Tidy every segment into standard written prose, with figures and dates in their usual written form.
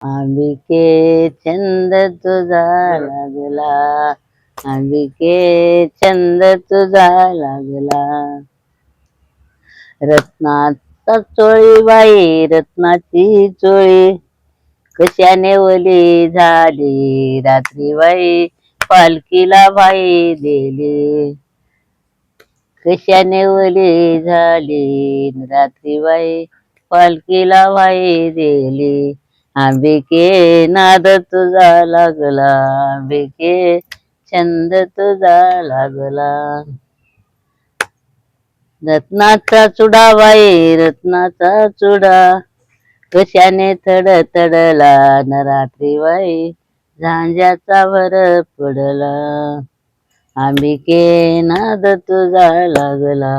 अंबिके छंद तुझा लागला, अंबिके छंद तुझा लागला. रत्नाचा चोळी बाई रत्नाची चोळी, कशाने ओली झाली रात्री बाई, पालखीला बाई दिली. कशाने ओली झाली रात्री बाई, पालखीला बाई दिली. अंबिके नाद तुझा लागला, अंबिके छंद तुझा लागला. रत्नाचा चुडा बाई रत्नाचा चुडा, कशाने तडतडला न रात्री बाई, झांज्याचा भर पडला. अंबिके नाद तुझा लागला,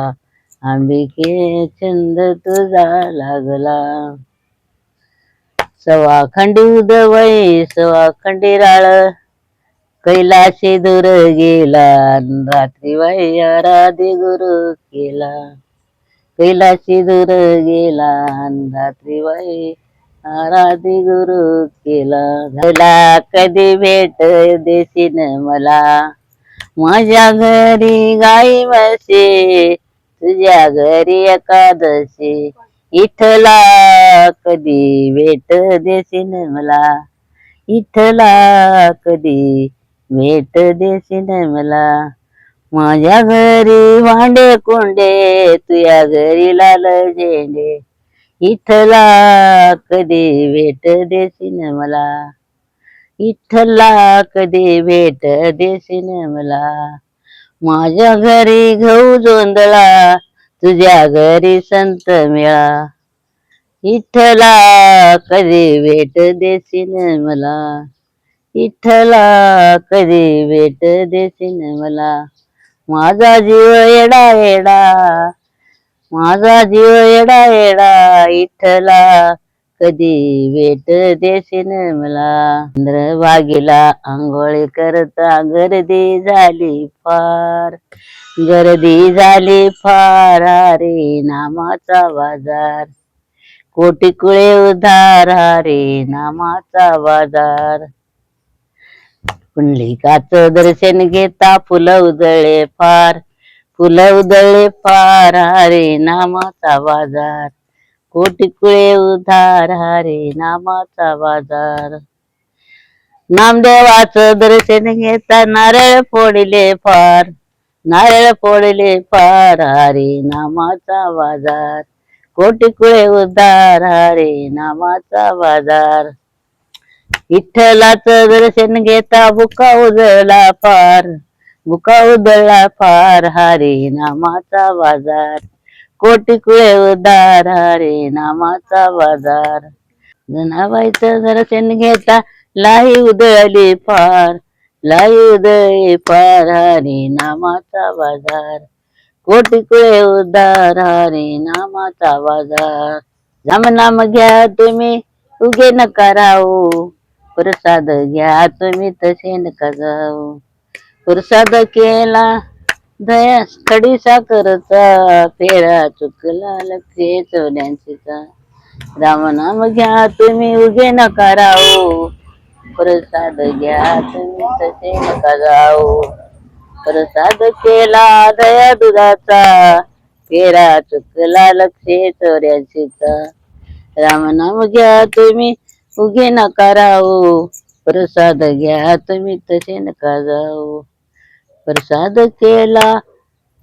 अंबिके छंद तुझा लागला. सवाखंडी उदवई सवाखंडी राळ, कैलाशी दूर गेला रात्री बाई आराधी गुरु केला. कैलाशी दूर गेला रात्री बाई, आराधी गुरु केला. झाला कधी भेट देशील मला, माझ्या घरी गाई म्हशी, तुझ्या घरी एकादशी. इथला कधी भेट देशील मला, इथला कधी भेट देशील मला. माझ्या घरी भांडे कोंडे, तुझ्या घरी लाल झेंडे. इथला कधी भेट देशील मला, इथला कधी भेट देशील मला. माझ्या घरी गहू जोंधळा, तुझ्या घरी संत मेळा. इथला कधी भेट देशील मला, इथला कधी भेट देशील मला. माझा जीव येडा येडा, माझा जीव येडा येडा, इथला कधी भेट देशील मला. चंद्रभागेला आंघोळी करता गर्दी झाली फार, गर्दी झाली फार. हरे नामाचा बाजार, कोटी कुळे उधार, हरे नामाचा बाजार. पुंडलिकाचं दर्शन घेता फुलं उधळले फार, फुलं उधळले फार. हरे नामाचा बाजार, कोटी कुळे उधार, हरे नामाचा बाजार. नामदेवाचं दर्शन घेता नारळ फोडले फार, नारळ फोडले फार. हरे नामाचा बाजार, कोटी कुळे उधार, हरे नामाचा बाजार. विठ्ठलाचं दर्शन घेता बुका उधळला फार, बुका उधळला फार. हरे नामाचा बाजार, कोटी कुळे उधार, हरे नामाचा बाजार. जनाबाईचं दर्शन घेता लाई उधळली फार, लाई उधळली फार. हरे नामाचा बाजार, कोटी कुळे उधार, हरे नामाचा बाजार. नाम घ्या तुम्ही उगे नका राहू, प्रसाद घ्या तुम्ही तसे नका जाऊ. प्रसाद केला दया खडी साखरचा, फेरा चुकला लक्ष्य चोऱ्यांचा. रामनाम घ्या तुम्ही उगे नका राहू, प्रसाद घ्या तुम्ही तसे नका जाऊ. प्रसाद केला दया दुधाचा, फेरा चुकला लक्ष्य चोऱ्याचीचा. रामनाम घ्या तुम्ही उगे नका राहू, प्रसाद घ्या तुम्ही तसे नका जाऊ. प्रसाद केला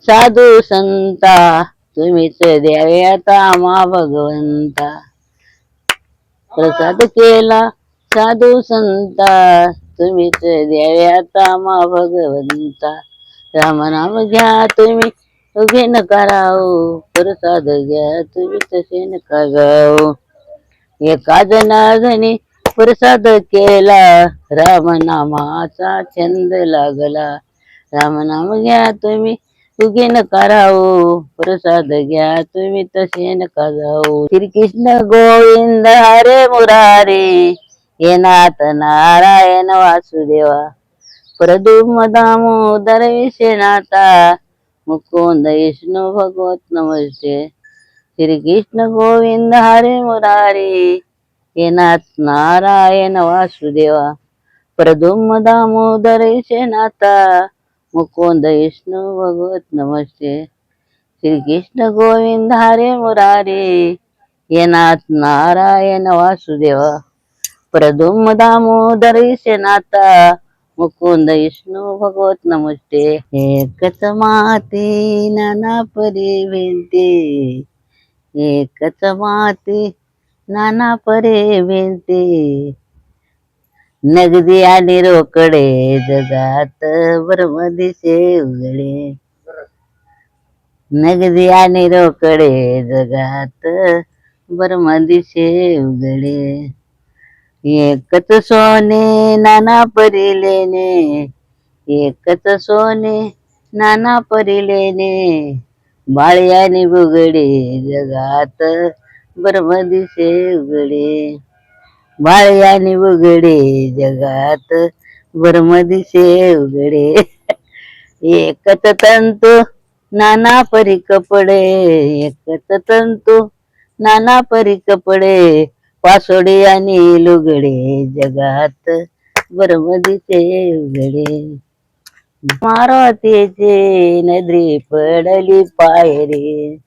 साधू संता, तुम्हीच द्यावे आता आम्हा भगवंता. प्रसाद केला साधू संता, तुम्हीच द्यावे आता आम्हा भगवंता. रामनाम घ्या तुम्ही उगे नका राहू, प्रसाद घ्या तुम्ही तसे नका जाऊ. एका जनार्दनी प्रसाद केला, रामनामाचा छंद लागला. रामनाम घ्या तुम्ही उगे नका राहू, प्रसाद घ्या तुम्ही तसे नका जाऊ. श्रीकृष्ण गोविंद हरे मुरारी, हे नाथ नारायण वासुदेवा. प्रद्युम्न दामोदर विषनाथा, मुकुंद विष्णू भगवत नमस्ते. श्रीकृष्ण गोविंद हरे मुरारी, हे नाथ नारायण वासुदेवा प्रद्युम्न दामोदर नाथा मुकुंद विष्णू भगवत नमस्ते श्री कृष्ण गोविंद हरे मुरारे हे नाथ नारायण वासुदेवा प्रद्युम्न दामोदर नाथा मुकुंद विष्णू भगवत नमस्ते एकच माते नाना परी विनते एकच माते नाना परे विनते नगदी आणि रोकडे जगात ब्रह्मदिसे उघडे नगदी आणि रोकडे जगात ब्रह्मदिसे उघडे एकच सोने नाना परी लेणे एकच सोने नाना परी लेणे बाळी आणि बुगडे जगात ब्रह्मदिसे उघडे बाळी आणि बुगडे जगात ब्रह्मदिसे उघडे एकच तंतू नाना परी कपडे एकच तंतू नाना परी कपडे पासोडी आणि लुगडे जगात ब्रह्मदिसे उघडे मारुतीचे नजरी पडली पायरे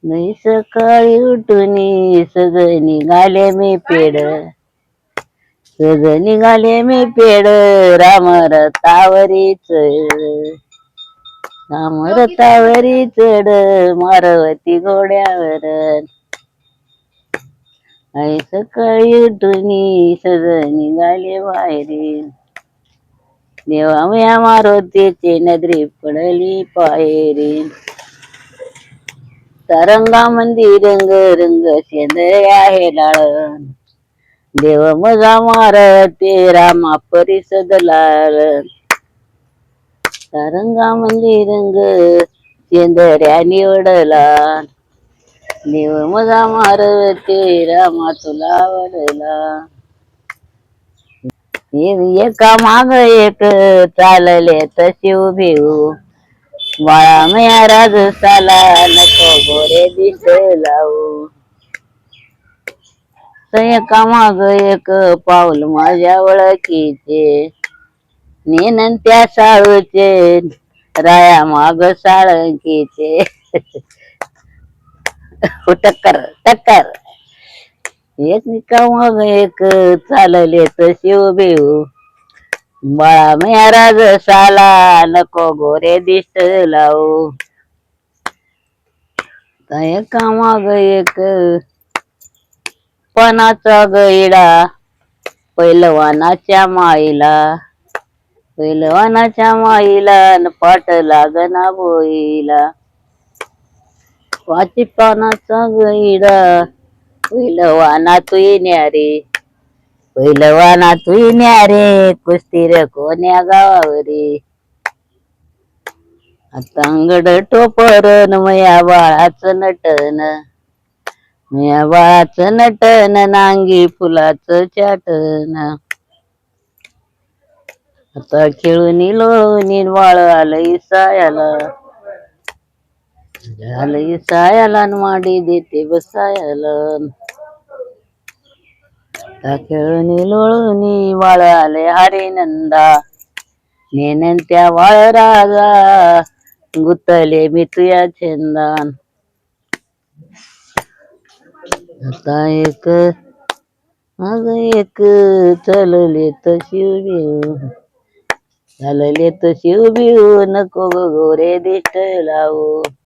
नाही सकाळी उठून सज निघाले मी पेड सज निघाले मी पेड राम रथावरी चढ राम रथावरी चढ मारुती घोड्यावर आई सकाळी उठून सज निघाले बाहेरी देवा मया मारुतीची नजरी पडली पायरी तरंगा मंदिर रंग रंग शेंदळे आहे लाळ देव मजा मारते रामा परिसद लाल तरंगा मंदिर रंग शेंदऱ्यानी वडला देव मजा मारते रामा तुला वडला एका माग एक चालले तशी उभी बाळा मया राजसाला नको गोरे दिस लावू एका माग एक पाऊल माझ्या ओळखीचे नेन त्या साळूचे राया माग साळंकीचे टक्कर टक्कर एका माग एक चालले तशी उभी बाळा मया राजसाला नको गोरे दिस लावू एका माग एक पणाचा गैडा पैलवानाच्या माईला पाट लागना बोईला पाची पानाचा गैडा पैलवाना तुई न्यारे कुस्तीर कोण्या गावावरी आता अंगड टोपरन मया बाळाचं नटन नांगी फुलाचं चाटन आता खेळून लोळून वाळ आलंय सायाला माडी देते बसायाला आता खेळून लोळून वाळ आले हरी नंदा नेन त्या वाळ राजा गुतले मी तुया छंदान आता एक मग एक चालले तशी उभी नको गोरे दिष्ट लावू